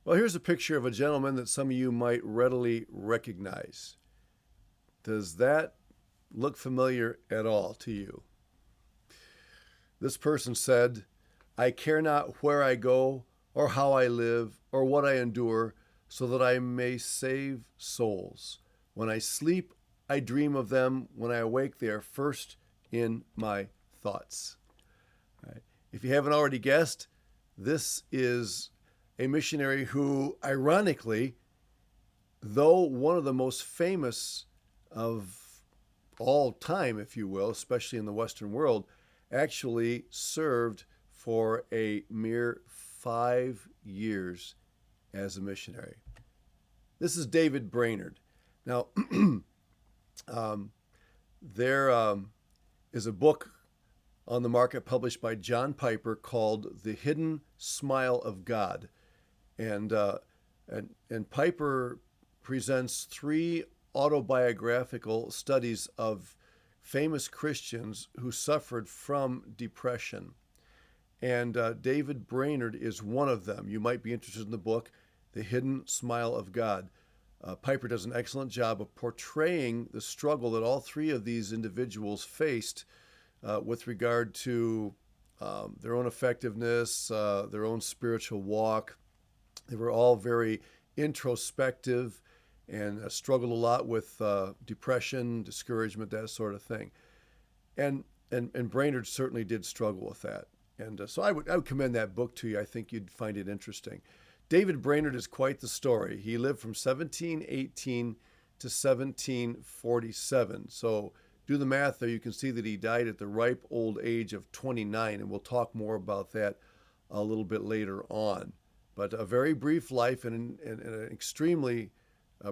Well, here's a picture of a gentleman that some of you might readily recognize. Does that look familiar at all to you? This person said, I care not where I go, or how I live, or what I endure, so that I may save souls. When I sleep, I dream of them. When I awake, they are first in my thoughts. All right. If you haven't already guessed, this is a missionary who, ironically, though one of the most famous of all time, if you will, especially in the Western world, actually served for a mere 5 years as a missionary. This is David Brainerd. Now, there is a book on the market published by John Piper called The Hidden Smile of God. And Piper presents 3 autobiographical studies of famous Christians who suffered from depression. And David Brainerd is one of them. You might be interested in the book, The Hidden Smile of God. Piper does an excellent job of portraying the struggle that all 3 of these individuals faced with regard to their own effectiveness, their own spiritual walk. They were all very introspective and struggled a lot with depression, discouragement, that sort of thing. And Brainerd certainly did struggle with that. And so I would commend that book to you. I think you'd find it interesting. David Brainerd is quite the story. He lived from 1718 to 1747. So do the math there. You can see that he died at the ripe old age of 29, and we'll talk more about that a little bit later on. But a very brief life and an extremely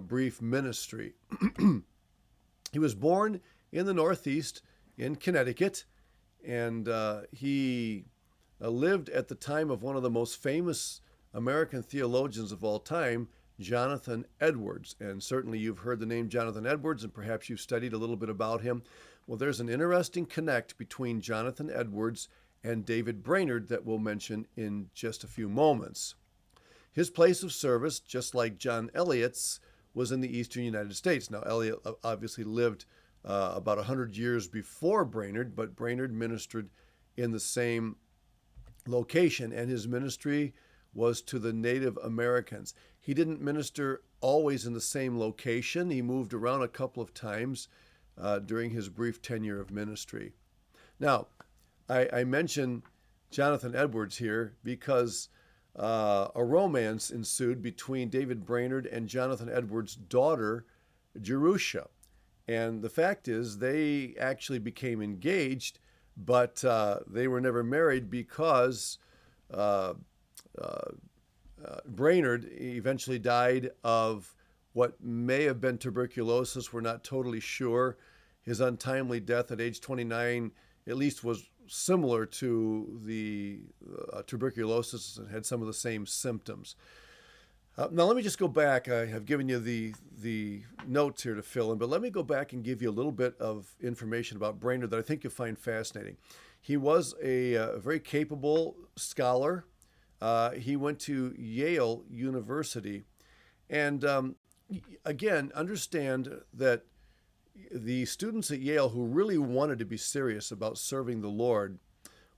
brief ministry. He was born in the Northeast in Connecticut, and he lived at the time of one of the most famous American theologians of all time, Jonathan Edwards. And certainly you've heard the name Jonathan Edwards, and perhaps you've studied a little bit about him. Well, there's an interesting connect between Jonathan Edwards and David Brainerd that we'll mention in just a few moments. His place of service, just like John Eliot's, was in the eastern United States. Now, Eliot obviously lived about 100 years before Brainerd, but Brainerd ministered in the same location, and his ministry was to the Native Americans. He didn't minister always in the same location. He moved around a couple of times during his brief tenure of ministry. Now, I mention Jonathan Edwards here because a romance ensued between David Brainerd and Jonathan Edwards' daughter, Jerusha. And the fact is, they actually became engaged, but they were never married because Brainerd eventually died of what may have been tuberculosis. We're not totally sure. His untimely death at age 29 at least was similar to the tuberculosis and had some of the same symptoms. Now, let me just go back. I have given you the notes here to fill in, but let me go back and give you a little bit of information about Brainerd that I think you'll find fascinating. He was a very capable scholar. He went to Yale University. And again, understand that the students at Yale who really wanted to be serious about serving the Lord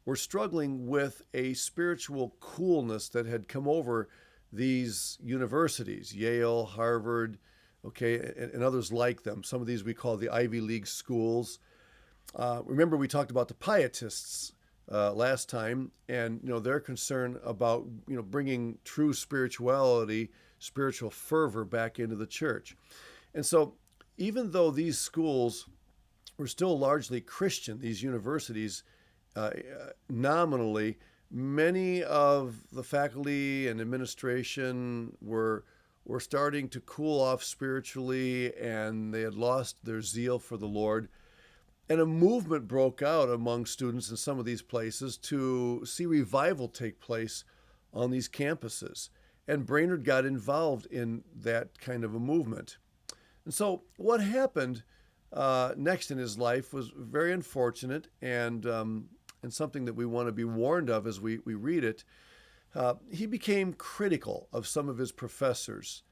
were struggling with a spiritual coolness that had come over these universities, Yale, Harvard, and others like them. Some of these we call the Ivy League schools. Remember, we talked about the Pietists last time, and their concern about bringing true spirituality, spiritual fervor back into the church. And so, even though these schools were still largely Christian, these universities, nominally, many of the faculty and administration were starting to cool off spiritually, and they had lost their zeal for the Lord. And a movement broke out among students in some of these places to see revival take place on these campuses. And Brainerd got involved in that kind of a movement. And so what happened next in his life was very unfortunate and something that we want to be warned of as we read it. He became critical of some of his professors,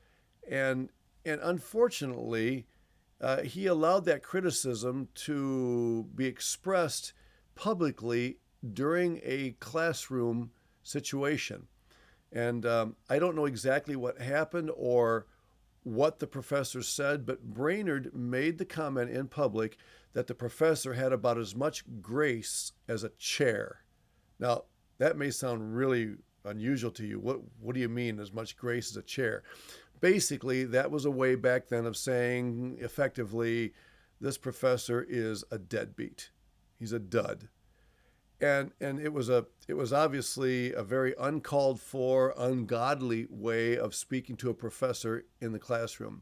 and and unfortunately, he allowed that criticism to be expressed publicly during a classroom situation. And I don't know exactly what happened or what the professor said, but Brainerd made the comment in public that the professor had about as much grace as a chair. Now, that may sound really unusual to you. What do you mean as much grace as a chair? Basically, that was a way back then of saying effectively, this professor is a deadbeat. He's a dud. And it was obviously a very uncalled for, ungodly way of speaking to a professor in the classroom.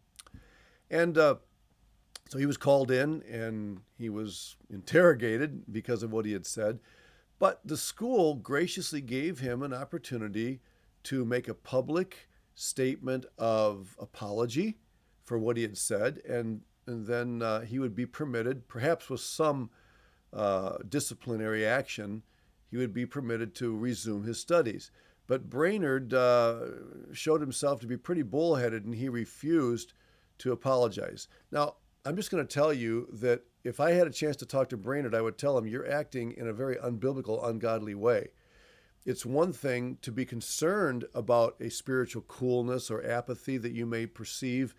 And so he was called in and he was interrogated because of what he had said. But the school graciously gave him an opportunity to make a public statement of apology for what he had said, and then he would be permitted, perhaps with some disciplinary action, he would be permitted to resume his studies. But Brainerd showed himself to be pretty bullheaded, and he refused to apologize. Now, I'm just going to tell you that if I had a chance to talk to Brainerd, I would tell him you're acting in a very unbiblical, ungodly way. It's one thing to be concerned about a spiritual coolness or apathy that you may perceive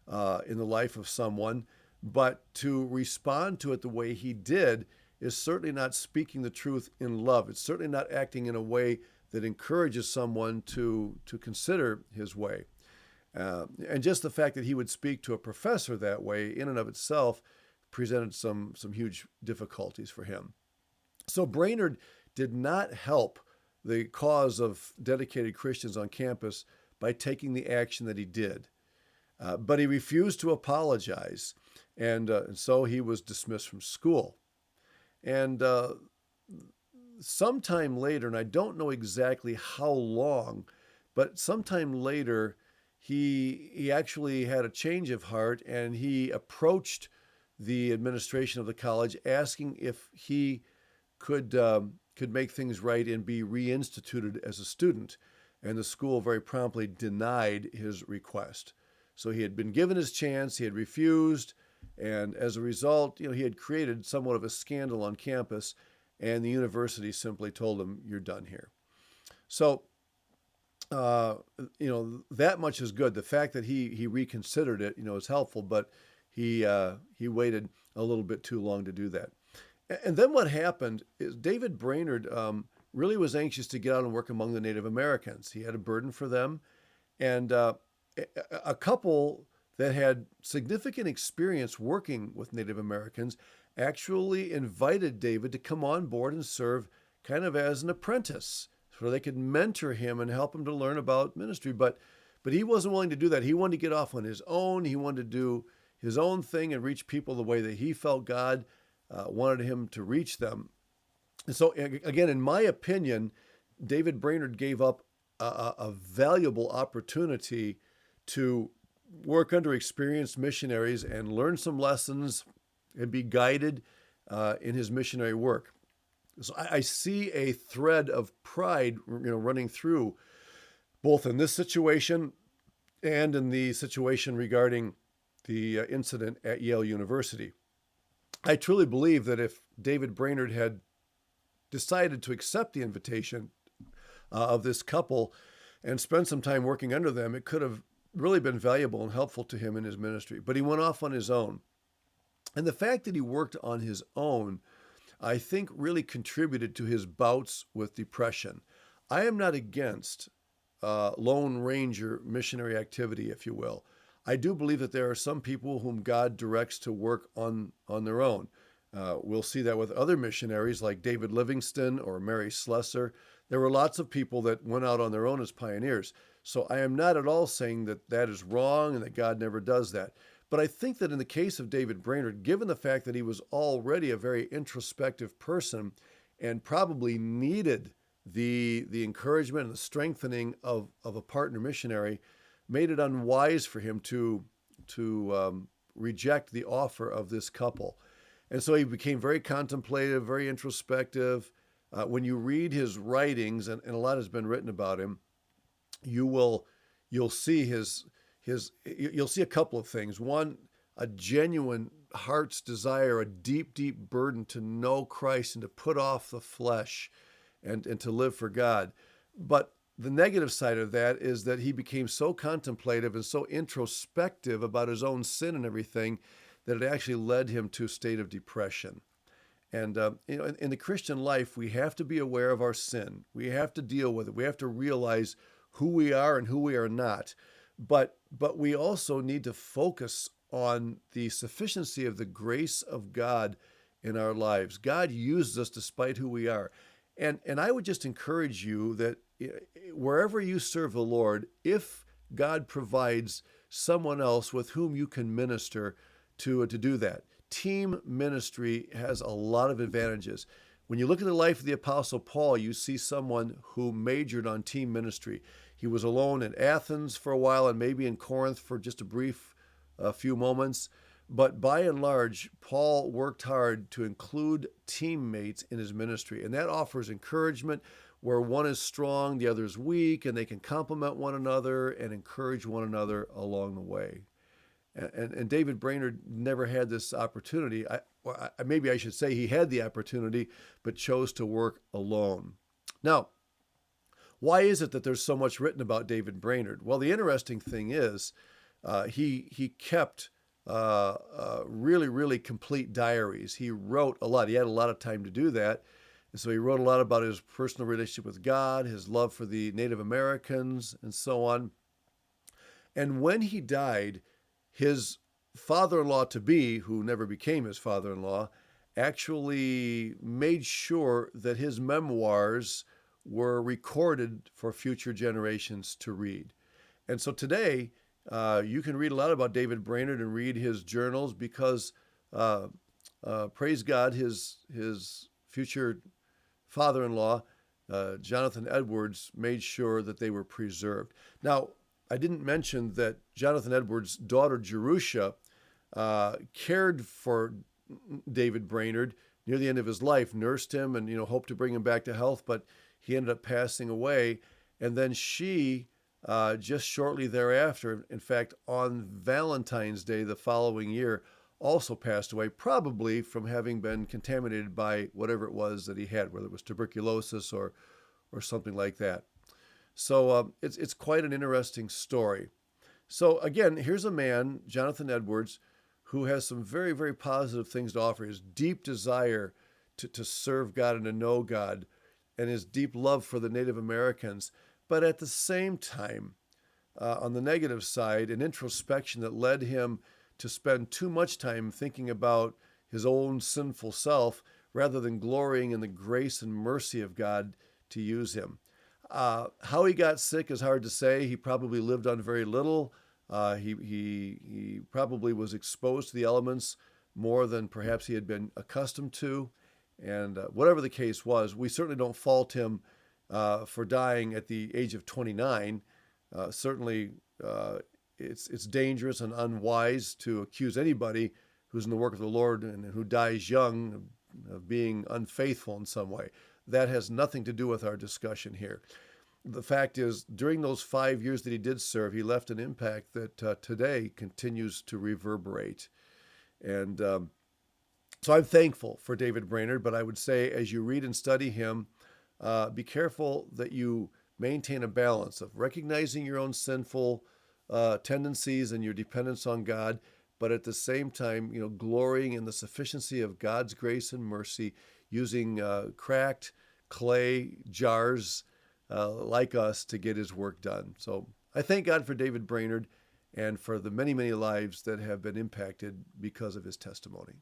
in the life of someone, but to respond to it the way he did is certainly not speaking the truth in love. It's certainly not acting in a way that encourages someone to consider his way. And just the fact that he would speak to a professor that way in and of itself presented some huge difficulties for him. So Brainerd did not help the cause of dedicated Christians on campus by taking the action that he did. But he refused to apologize, and so he was dismissed from school. And sometime later, and I don't know exactly how long, but sometime later, he actually had a change of heart, and he approached the administration of the college asking if he could make things right and be reinstituted as a student. And the school very promptly denied his request. So he had been given his chance, he had refused, and as a result, he had created somewhat of a scandal on campus, and the university simply told him, "You're done here." So, that much is good. The fact that he reconsidered it, is helpful, but he waited a little bit too long to do that. And then what happened is David Brainerd really was anxious to get out and work among the Native Americans. He had a burden for them, and a couple that had significant experience working with Native Americans actually invited David to come on board and serve kind of as an apprentice so they could mentor him and help him to learn about ministry. But he wasn't willing to do that. He wanted to get off on his own. He wanted to do his own thing and reach people the way that he felt God wanted him to reach them. And so, again, in my opinion, David Brainerd gave up a valuable opportunity to work under experienced missionaries and learn some lessons and be guided in his missionary work. So I see a thread of pride, running through both in this situation and in the situation regarding the incident at Yale University. I truly believe that if David Brainerd had decided to accept the invitation of this couple and spend some time working under them, it could have really been valuable and helpful to him in his ministry. But he went off on his own. And the fact that he worked on his own, I think, really contributed to his bouts with depression. I am not against Lone Ranger missionary activity, if you will. I do believe that there are some people whom God directs to work on their own. We'll see that with other missionaries like David Livingston or Mary Slessor. There were lots of people that went out on their own as pioneers. So I am not at all saying that that is wrong and that God never does that. But I think that in the case of David Brainerd, given the fact that he was already a very introspective person and probably needed the encouragement and the strengthening of a partner missionary, made it unwise for him to reject the offer of this couple. And so he became very contemplative, very introspective, When you read his writings, and a lot has been written about him, you you'll see you'll see a couple of things. One, a genuine heart's desire, a deep, deep burden to know Christ and to put off the flesh and to live for God. But the negative side of that is that he became so contemplative and so introspective about his own sin and everything that it actually led him to a state of depression. And in the Christian life, we have to be aware of our sin. We have to deal with it. We have to realize who we are and who we are not. But we also need to focus on the sufficiency of the grace of God in our lives. God uses us despite who we are. And I would just encourage you that wherever you serve the Lord, if God provides someone else with whom you can minister to do that. Team ministry has a lot of advantages. When you look at the life of the Apostle Paul, you see someone who majored on team ministry. He was alone in Athens for a while and maybe in Corinth for just a few moments. But by and large, Paul worked hard to include teammates in his ministry. And that offers encouragement where one is strong, the other is weak, and they can complement one another and encourage one another along the way. And David Brainerd never had this opportunity. Maybe I should say he had the opportunity, but chose to work alone. Now, why is it that there's so much written about David Brainerd? Well, the interesting thing is he kept really, really complete diaries. He wrote a lot. He had a lot of time to do that. And so he wrote a lot about his personal relationship with God, his love for the Native Americans, and so on. And when he died, his father-in-law-to-be, who never became his father-in-law, actually made sure that his memoirs were recorded for future generations to read. And so today, you can read a lot about David Brainerd and read his journals because, praise God, his future father-in-law, Jonathan Edwards, made sure that they were preserved. Now, I didn't mention that Jonathan Edwards' daughter, Jerusha, cared for David Brainerd near the end of his life, nursed him and, hoped to bring him back to health, but he ended up passing away. And then she, just shortly thereafter, in fact, on Valentine's Day the following year, also passed away, probably from having been contaminated by whatever it was that he had, whether it was tuberculosis or something like that. So it's quite an interesting story. So again, here's a man, Jonathan Edwards, who has some very, very positive things to offer. His deep desire to serve God and to know God, and his deep love for the Native Americans. But at the same time, on the negative side, an introspection that led him to spend too much time thinking about his own sinful self rather than glorying in the grace and mercy of God to use him. How he got sick is hard to say. He probably lived on very little. He probably was exposed to the elements more than perhaps he had been accustomed to. And whatever the case was, we certainly don't fault him for dying at the age of 29. Certainly, it's dangerous and unwise to accuse anybody who's in the work of the Lord and who dies young of being unfaithful in some way. That has nothing to do with our discussion here. The fact is, during those 5 years that he did serve, he left an impact that today continues to reverberate. And so I'm thankful for David Brainerd, but I would say as you read and study him, be careful that you maintain a balance of recognizing your own sinful tendencies and your dependence on God, but at the same time, glorying in the sufficiency of God's grace and mercy, using cracked clay jars like us to get his work done. So I thank God for David Brainerd and for the many, many lives that have been impacted because of his testimony.